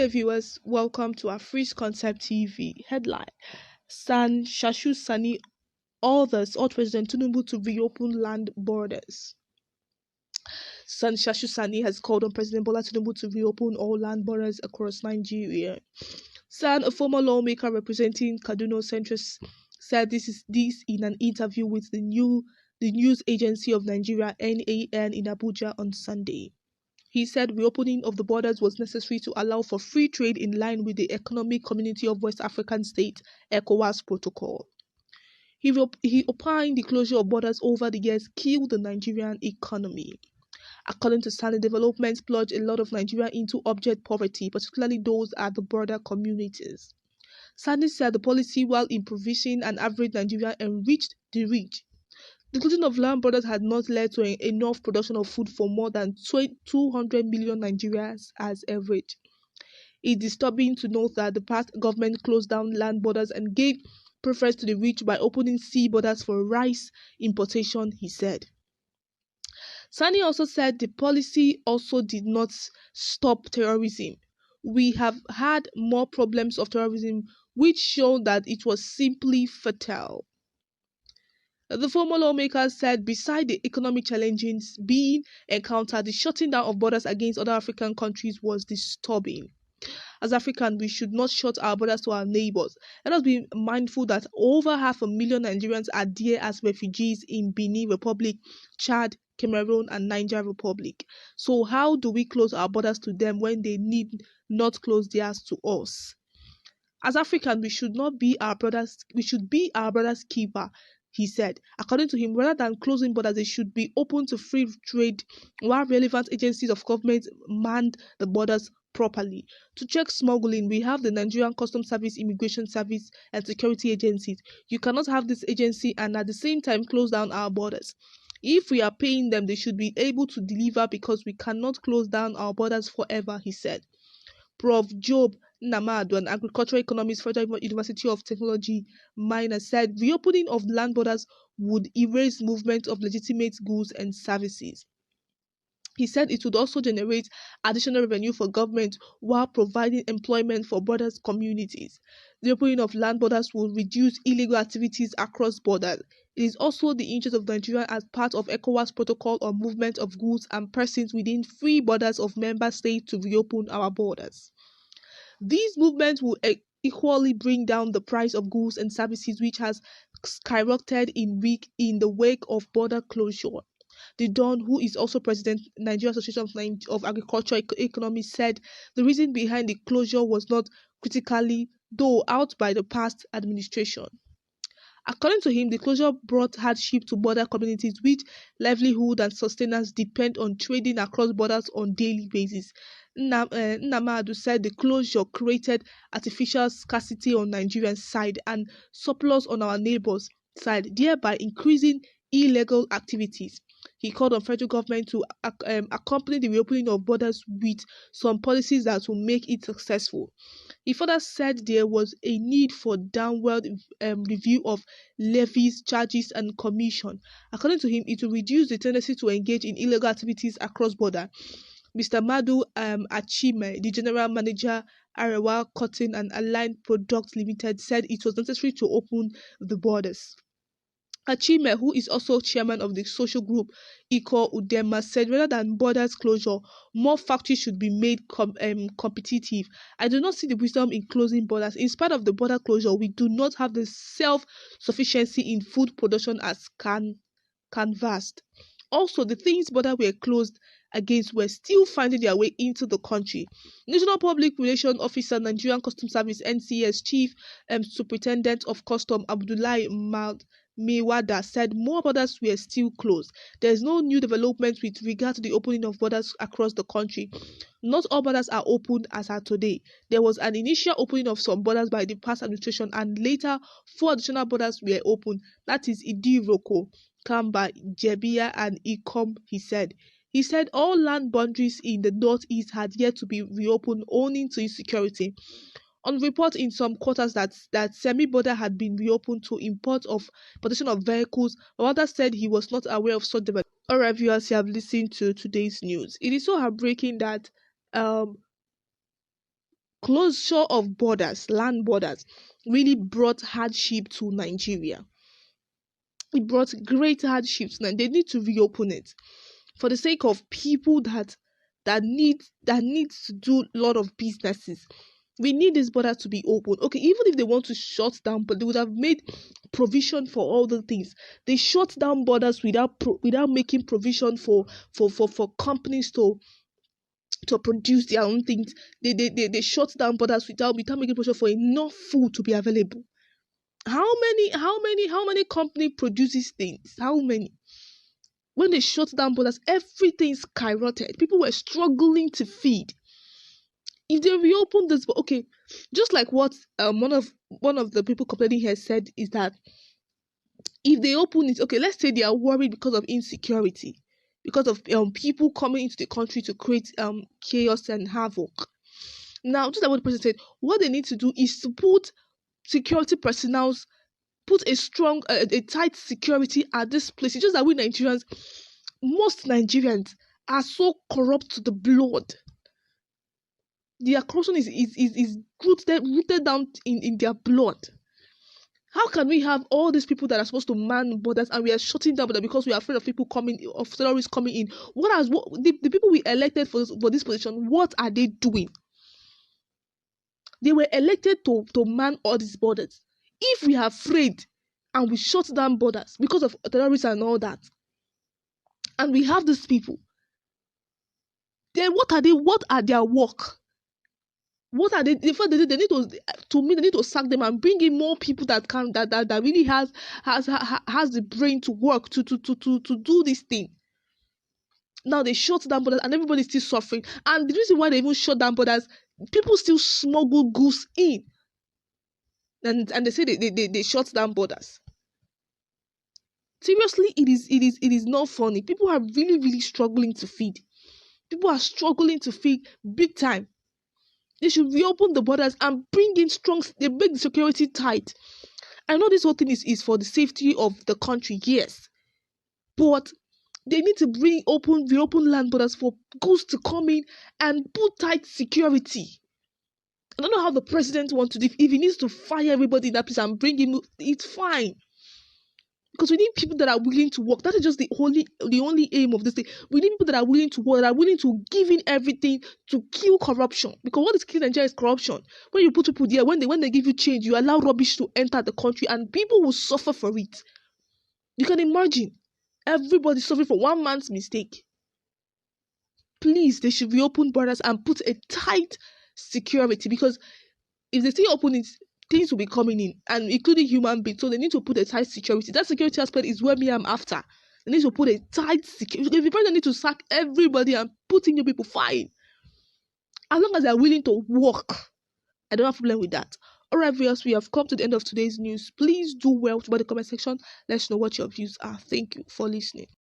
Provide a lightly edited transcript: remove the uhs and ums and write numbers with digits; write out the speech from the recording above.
day, viewers. Welcome to our Free Concept TV headline. Shehu Sani orders President Tinubu to reopen land borders. Shehu Sani has called on President Bola Tinubu to reopen all land borders across Nigeria. A former lawmaker representing Kaduna Central, said this in an interview with the news agency of Nigeria, NAN, in Abuja on Sunday. He said reopening of the borders was necessary to allow for free trade in line with the Economic Community of West African States (ECOWAS) protocol. He opined the closure of borders over the years killed the Nigerian economy. According to Sani, developments plunged a lot of Nigeria into abject poverty, particularly those at the border communities. Sani said the policy, while impoverishing an average Nigerian, enriched the rich. The closing of land borders had not led to enough production of food for more than 200 million Nigerians as average. It's disturbing to note that the past government closed down land borders and gave preference to the rich by opening sea borders for rice importation, he said. Sani also said the policy also did not stop terrorism. We have had more problems of terrorism, which show that it was simply fatal. The former lawmaker said beside the economic challenges being encountered, the shutting down of borders against other African countries was disturbing. As Africans, we should not shut our borders to our neighbors. Let us be mindful that over 500,000 Nigerians are there as refugees in Benin Republic, Chad, Cameroon, and Niger Republic. So how do we close our borders to them when they need not close theirs to us? As Africans, we should be our brother's keeper, he said. According to him, rather than closing borders, they should be open to free trade while relevant agencies of government manned the borders properly. To check smuggling, we have the Nigerian Customs Service, Immigration Service, and security agencies. You cannot have this agency and at the same time close down our borders. If we are paying them, they should be able to deliver because we cannot close down our borders forever, he said. Prof. Job Namadu, an agricultural economist, Federal University of Technology, Minna, said reopening of land borders would erase movement of legitimate goods and services. He said it would also generate additional revenue for government while providing employment for borders communities. The opening of land borders will reduce illegal activities across borders. It is also the interest of Nigeria as part of ECOWAS protocol on movement of goods and persons within free borders of member states to reopen our borders. These movements will equally bring down the price of goods and services, which has skyrocketed in the wake of border closure. The Don, who is also president of Nigeria Association of Agricultural Economists, said the reason behind the closure was not critically though out by the past administration. According to him, the closure brought hardship to border communities which livelihood and sustenance depend on trading across borders on a daily basis. Namadu said the closure created artificial scarcity on Nigerian side and surplus on our neighbors' side, thereby increasing illegal activities. He called on federal government to accompany the reopening of borders with some policies that will make it successful. He further said there was a need for downward review of levies, charges, and commission. According to him, it will reduce the tendency to engage in illegal activities across border. Mr. Madu Achime, the general manager, Arewa Cotton and Allied Products Limited, said it was necessary to open the borders. Achime, who is also chairman of the social group Iko Udema, said rather than borders closure, more factories should be made competitive. I do not see the wisdom in closing borders. In spite of the border closure, we do not have the self-sufficiency in food production as canvassed. Also, the things borders were closed against were still finding their way into the country. National Public Relations Officer, Nigerian Customs Service (NCS) Chief Superintendent of Custom Abdullahi Mewada said more borders were still closed. There is no new development with regard to the opening of borders across the country. Not all borders are opened as are today. There was an initial opening of some borders by the past administration and later 4 additional borders were opened. That is Idiroko, Kamba, Jebia, and Ikom, he said. He said all land boundaries in the northeast had yet to be reopened owing to insecurity. On report in some quarters that semi-border had been reopened to importation of vehicles, Mawada said he was not aware of such development. All right, viewers, you have listened to today's news. It is so heartbreaking that closure of borders, land borders, really brought hardship to Nigeria. It brought great hardships, and they need to reopen it for the sake of people that needs to do a lot of businesses. We need this border to be open. Okay, even if they want to shut down, but they would have made provision for all the things. They shut down borders without making provision for companies to produce their own things. They shut down borders without making provision for enough food to be available. How many company produces things? How many? When they shut down borders, everything skyrocketed. People were struggling to feed. If they reopen this, okay, just like what one of the people complaining here said, is that if they open it, okay, let's say they are worried because of insecurity, because of people coming into the country to create chaos and havoc. Now, just like what the person said, what they need to do is to put security personnel, put a strong, a tight security at this place. It's just that we Nigerians, most Nigerians are so corrupt to the blood. Their corruption is rooted down in their blood. How can we have all these people that are supposed to man borders and we are shutting down borders because we are afraid of people of terrorists coming in? The people we elected for this position, what are they doing? They were elected to man all these borders. If we are afraid and we shut down borders because of terrorists and all that, and we have these people, then what are their work? What are they? They need they need to sack them and bring in more people that really has the brain to work to do this thing. Now they shut down borders and everybody's still suffering. And the reason why they even shut down borders, people still smuggle goods in. And they say they shut down borders. Seriously, it is not funny. People are really struggling to feed. People are struggling to feed big time. They should reopen the borders and bring in they make the security tight. I know this whole thing is for the safety of the country, yes. But they need to reopen land borders for goods to come in and put tight security. I don't know how the president wants to do. If he needs to fire everybody in that place and bring him, it's fine. Because we need people that are willing to work. That is just the only aim of this thing. We need people that are willing to work, that are willing to give in everything to kill corruption. Because what is killing Nigeria is corruption. When you put people there, when they give you change, you allow rubbish to enter the country and people will suffer for it. You can imagine everybody suffering for one man's mistake. Please, they should reopen borders and put a tight security, because if they still open it, things will be coming in, and including human beings. So they need to put a tight security. That security aspect is where me I'm after. They need to put a tight security. If the president need to sack everybody and put in new people, fine. As long as they're willing to work, I don't have a problem with that. Alright, viewers, we have come to the end of today's news. Please do well to the comment section. Let's know what your views are. Thank you for listening.